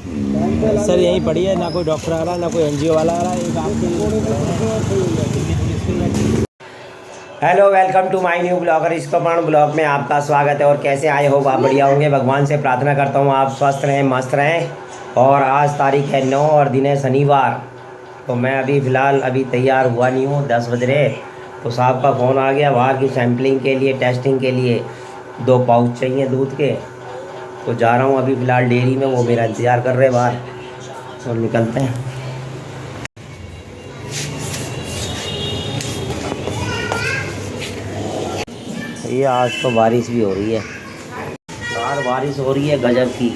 Sir यहीं पड़ी है, ना कोई डॉक्टर आ रहा, ना कोई एनजीओ वाला आ रहा है। एक आपकी hello, welcome to my new blogger इसकोपण ब्लॉग में आपका स्वागत है। और कैसे आए हो आप? बढ़िया होंगे। भगवान से प्रार्थना करता हूँ आप स्वस्थ रहें, मस्त रहें। और आज तारीख है 9 और दिन है शनिवार। तो मैं फ़िलहाल तैयार हुआ नहीं हूँ, 10 बज रहे। तो साहब का फ़ोन आ गया बाहर की सैम्पलिंग के लिए, टेस्टिंग के लिए 2 पाउच चाहिए दूध के। तो जा रहा हूँ फ़िलहाल डेयरी में, वो मेरा इंतज़ार कर रहे बाहर। और निकलते हैं। ये आज तो बारिश भी हो रही है यार, बारिश हो रही है गजब की।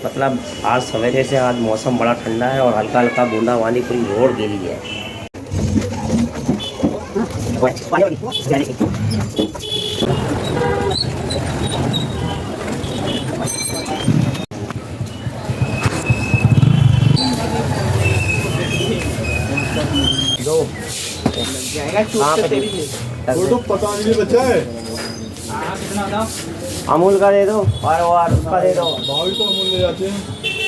मतलब आज सवेरे से आज मौसम बड़ा ठंडा है और हल्का हल्का बूंदाबांदी पूरी रोड गिरी है। दो कहाँ पे पता नहीं बच्चा है। अमूल का दे दो और उसका दे दो। भाभी तो अमूल ले जाते हैं।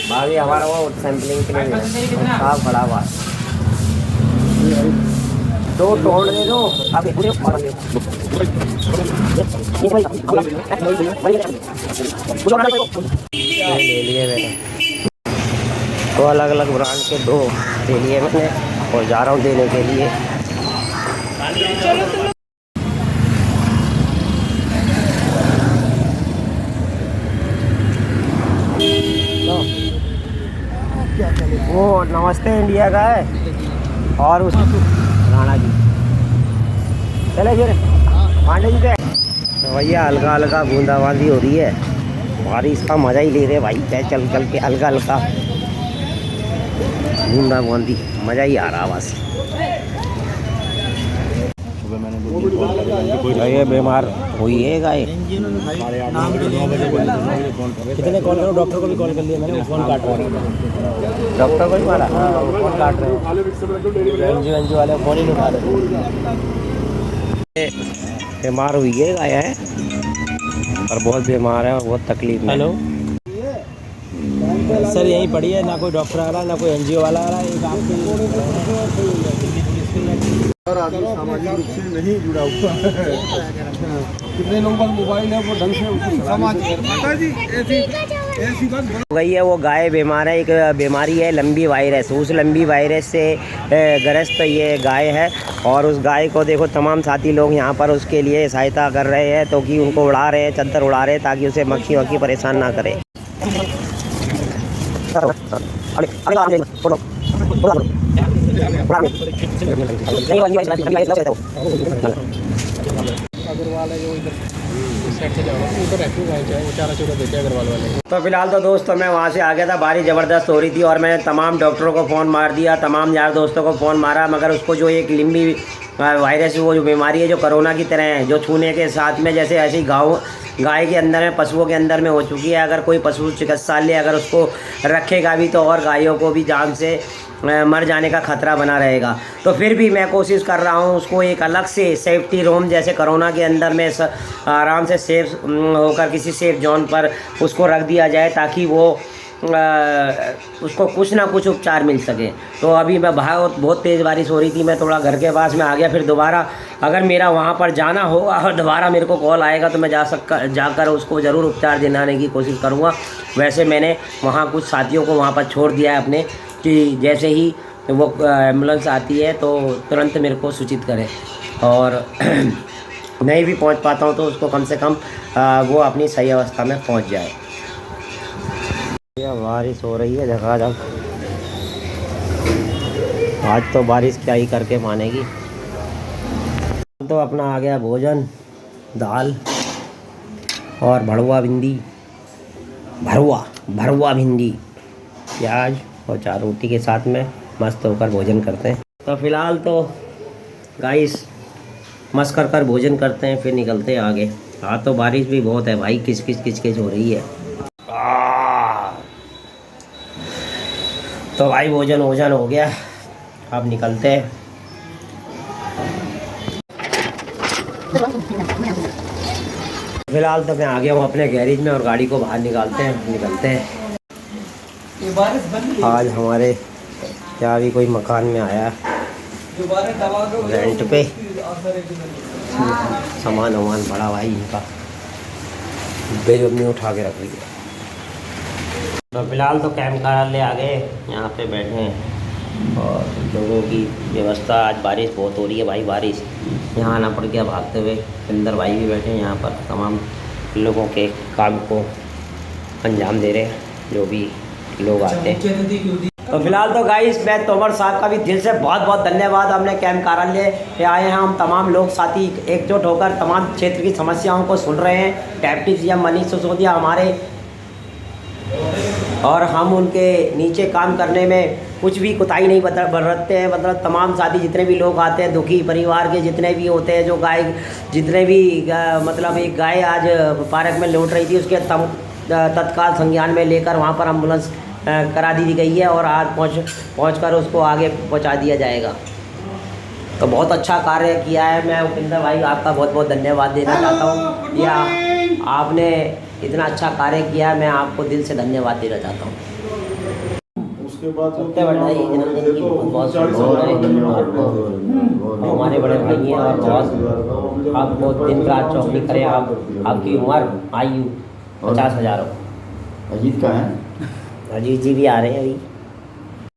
भाभी हमारा वो सैम्पलिंग के लिए साफ बड़ा हुआ। 2 टोड़ दे दो अभी पूरे ले लिए मैंने। तो अलग अलग ब्रांड के 2 ले लिए मैंने और जा रहा हूँ देने के लिए। वो नमस्ते इंडिया का है और उस राणा जी चले फिर पांडे जी थे। तो भैया हल्का हल्का बूंदाबांदी हो रही है, बारिश का मज़ा ही ले रहे भाई। चल चल के हल्का हल्का बूंदाबांदी, मज़ा ही आ रहा बस। ये बीमार हुई है गाय। कितने कॉल करो, डॉक्टर को भी कॉल कर लिया मैंने, फ़ोन काट रहा है। डॉक्टर को ही मारा, फ़ोन काट रहे हैं। एनजीओ वाले फ़ोन ही नहीं उठा रहे। बीमार हुई है गाय है और बहुत बीमार है और बहुत तकलीफ में। हेलो सर यहीं पड़ी है, ना कोई डॉक्टर आ रहा, ना कोई एनजीओ वाला आ रहा है। एक आपकी आदमी सामाजिक रूप से नहीं जुड़ा हुआ है। कितने लोगों का मोबाइल है वो ढंग से समाज ऐसी बात गई है। वो गाय बीमार है, एक बीमारी है लंबी वायरस। उस लंबी वायरस से ग्रस्त ये गाय है। और उस गाय को देखो तमाम साथी लोग यहाँ पर उसके लिए सहायता कर रहे हैं, तो कि उनको उड़ा रहे हैं, चद्दर उड़ा रहे हैं ताकि उसे मक्खी वक्खी परेशान ना करे। तो फिलहाल तो दोस्तों मैं वहाँ से आ गया था, बारिश ज़बरदस्त हो रही थी और मैंने तमाम डॉक्टरों को फ़ोन मार दिया, तमाम यार दोस्तों को फ़ोन मारा, मगर उसको जो एक लिम्बी वायरस, वो जो बीमारी है जो कोरोना की तरह है, जो छूने के साथ में जैसे ऐसी गाय के अंदर में, पशुओं के अंदर में हो चुकी है। अगर कोई पशु चिकित्सालय अगर उसको रखेगा भी तो और गायों को भी जान से मर जाने का खतरा बना रहेगा। तो फिर भी मैं कोशिश कर रहा हूँ उसको एक अलग से सेफ्टी रूम, जैसे कोरोना के अंदर में आराम से सेफ होकर किसी सेफ जोन पर उसको रख दिया जाए, ताकि वो उसको कुछ ना कुछ उपचार मिल सके। तो अभी मैं बहुत तेज़ बारिश हो रही थी, मैं थोड़ा घर के पास में आ गया। फिर दोबारा अगर मेरा वहाँ पर जाना होगा और दोबारा मेरे को कॉल आएगा तो मैं जाकर उसको ज़रूर उपचार दिलाने की कोशिश करूँगा। वैसे मैंने वहाँ कुछ साथियों को वहाँ पर छोड़ दिया है अपने, कि जैसे ही वो एम्बुलेंस आती है तो तुरंत मेरे को सूचित करें। और नहीं भी पहुँच पाता हूँ तो उसको कम से कम वो अपनी सही अवस्था में पहुँच जाए। बारिश हो रही है झकाझक। आज तो बारिश क्या ही करके मानेगी। तो अपना आ गया भोजन, दाल और भरुआ भिंडी, प्याज और 4 रोटी के साथ में मस्त होकर भोजन करते हैं। तो फिलहाल तो गाइस मस्त कर भोजन करते हैं, फिर निकलते हैं आगे। आज तो बारिश भी बहुत है भाई, किच हो रही है। तो भाई भोजन हो गया, अब निकलते हैं। फिलहाल तो मैं आ गया हूँ अपने गैरेज में और गाड़ी को बाहर निकलते हैं। आज हमारे यहाँ भी कोई मकान में आया रेंट पे, सामान वामान बड़ा भाई इनका बेजब में उठा के रख लिया। तो फिलहाल तो कैंप कार्यालय आ गए, यहाँ पे बैठे हैं और लोगों की व्यवस्था। आज बारिश बहुत हो रही है भाई, बारिश यहाँ आना पड़ गया भागते हुए। अंदर भाई भी बैठे हैं यहाँ पर, तमाम लोगों के काम को अंजाम दे रहे हैं जो भी लोग आते हैं। तो फिलहाल तो गाइस मैं तोमर साहब का भी दिल से बहुत बहुत धन्यवाद। हमने कैंप कार्यालय पे आए हैं, हम तमाम लोग साथी एकजुट होकर तमाम क्षेत्र की समस्याओं को सुन रहे हैं। डेप्टी सीएम मनीष सिसोदिया हमारे, और हम उनके नीचे काम करने में कुछ भी कोताही नहीं बरतते हैं। मतलब तमाम साथी जितने भी लोग आते हैं, दुखी परिवार के जितने भी होते हैं, जो गाय जितने भी मतलब एक गाय आज पार्क में लौट रही थी, उसके तत्काल संज्ञान में लेकर वहाँ पर एम्बुलेंस करा दी गई है और आज पहुंचकर उसको आगे पहुंचा दिया जाएगा। तो बहुत अच्छा कार्य किया है। मैं उपिंदर भाई आपका बहुत बहुत धन्यवाद देना चाहता हूँ, या आपने इतना अच्छा कार्य किया है, मैं आपको दिल से धन्यवाद देना चाहता हूँ। उसके बाद जन्मदिन की बहुत हमारे बड़े भाई हैं और बहुत आपको दिन रात चौकड़ी करें। आपकी उम्र आयु 50,000 हो। अजीत का है, अजीत जी भी आ रहे हैं अभी।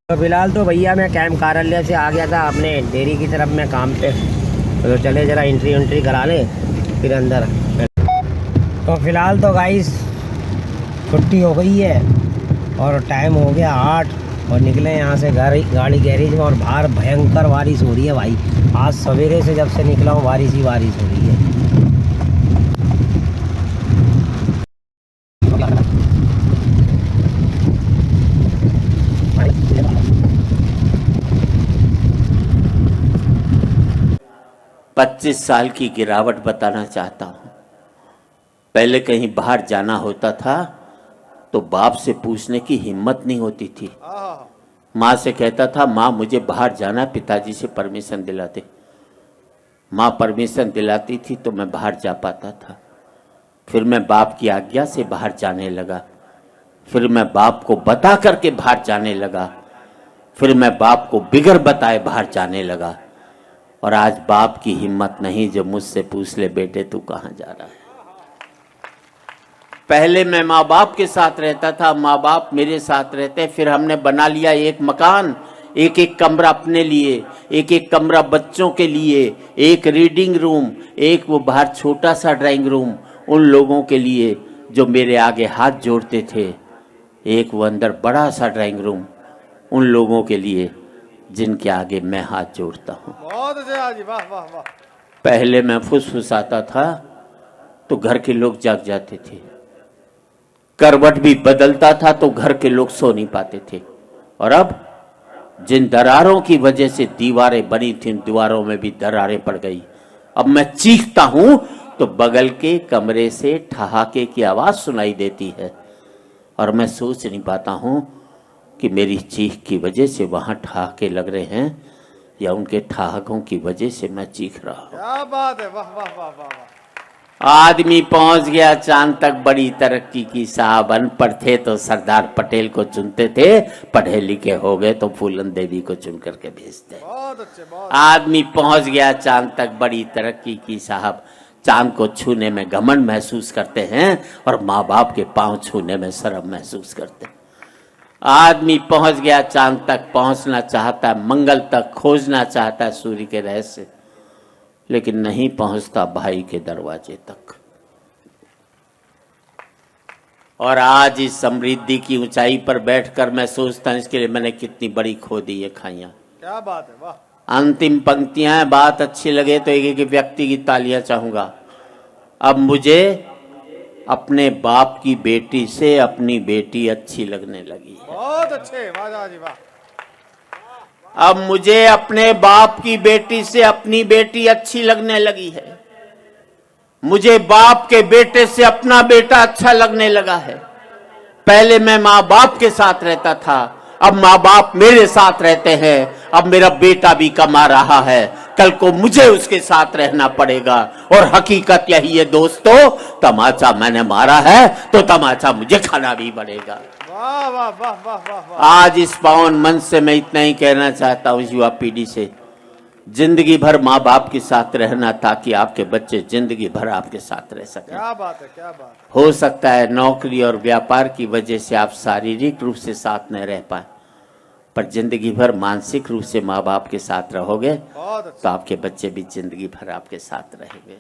तो फिलहाल तो भैया मैं कैंप कार्यालय से आ गया था अपने डेयरी की तरफ में काम पे, तो चले ज़रा एंट्री करा लें फिर अंदर। तो फिलहाल तो गाइस छुट्टी हो गई है और टाइम हो गया 8 और निकले यहाँ से गाड़ी गैरेज में, और बाहर भयंकर बारिश हो रही है भाई। आज सवेरे से जब से निकला हूँ बारिश ही बारिश हो रही है। पच्चीस साल की गिरावट बताना चाहता हूँ। पहले कहीं बाहर जाना होता था तो बाप से पूछने की हिम्मत नहीं होती थी। माँ से कहता था माँ मुझे बाहर जाना, पिताजी से परमिशन दिलाते। माँ परमिशन दिलाती थी तो मैं बाहर जा पाता था। फिर मैं बाप की आज्ञा से बाहर जाने लगा, फिर मैं बाप को बता करके बाहर जाने लगा, फिर मैं बाप को बिगर बताए बाहर जाने लगा। और आज बाप की हिम्मत नहीं जो मुझसे पूछ ले बेटे तू कहाँ जा रहा है। पहले मैं माँ बाप के साथ रहता था, माँ बाप मेरे साथ रहते। फिर हमने बना लिया एक मकान, एक एक कमरा अपने लिए, एक एक कमरा बच्चों के लिए, एक रीडिंग रूम, एक वो बाहर छोटा सा ड्राइंग रूम उन लोगों के लिए जो मेरे आगे हाथ जोड़ते थे, एक वो अंदर बड़ा सा ड्राइंग रूम उन लोगों के लिए जिनके आगे मैं हाथ जोड़ता हूँ। बहुत अच्छा जी, वाह वाह वाह। पहले मैं फुसफुसाता था तो घर के लोग जाग जाते थे, करवट भी बदलता था तो घर के लोग सो नहीं पाते थे। और अब जिन दरारों की वजह से दीवारें बनी थी, दीवारों में भी दरारें पड़ गई। अब मैं चीखता हूं तो बगल के कमरे से ठहाके की आवाज सुनाई देती है और मैं सोच नहीं पाता हूं कि मेरी चीख की वजह से वहां ठहाके लग रहे हैं या उनके ठहाकों की वजह से मैं चीख रहा हूं। क्या बात है, वाह वाह वाह वाह। आदमी पहुंच गया चांद तक, बड़ी तरक्की की साहब। अनपढ़ थे तो सरदार पटेल को चुनते थे, पढ़े लिखे हो गए तो फूलन देवी को चुन करके भेजते। बहुत अच्छे, बहुत। आदमी पहुंच गया चांद तक, बड़ी तरक्की की साहब। चांद को छूने में घमंड महसूस करते हैं और माँ बाप के पांव छूने में शर्म महसूस करते हैं। आदमी पहुंच गया चांद तक, पहुंचना चाहता है, मंगल तक खोजना चाहता है सूर्य के रहस्य, लेकिन नहीं पहुंचता भाई के दरवाजे तक। और आज इस समृद्धि की ऊंचाई पर बैठकर मैं सोचता हूं इसके लिए मैंने कितनी बड़ी खो दी है खाइयां। क्या बात है, वाह। अंतिम पंक्तियां हैं, बात अच्छी लगे तो एक एक व्यक्ति की तालियां चाहूंगा। अब मुझे अपने बाप की बेटी से अपनी बेटी अच्छी लगने लगी है। बहुत अच्छे, वाह जी वाह। अब मुझे अपने बाप की बेटी से अपनी बेटी अच्छी लगने लगी है। मुझे बाप के बेटे से अपना बेटा अच्छा लगने लगा है। पहले मैं माँ बाप के साथ रहता था, अब माँ बाप मेरे साथ रहते हैं। अब मेरा बेटा भी कमा रहा है, कल को मुझे उसके साथ रहना पड़ेगा। और हकीकत यही है दोस्तों, तमाचा मैंने मारा है तो तमाचा मुझे खाना भी पड़ेगा। वाह वाह वाह वाह वाह वाह। आज इस पावन मंच से मैं इतना ही कहना चाहता हूँ युवा पीढ़ी से, जिंदगी भर माँ बाप के साथ रहना ताकि आपके बच्चे जिंदगी भर आपके साथ रह सकें। क्या बात है, क्या बात है। हो सकता है नौकरी और व्यापार की वजह से आप शारीरिक रूप से साथ न रह पाए, पर जिंदगी भर मानसिक रूप से माँ बाप के साथ रहोगे बहुत अच्छा। तो आपके बच्चे भी जिंदगी भर आपके साथ रहेंगे।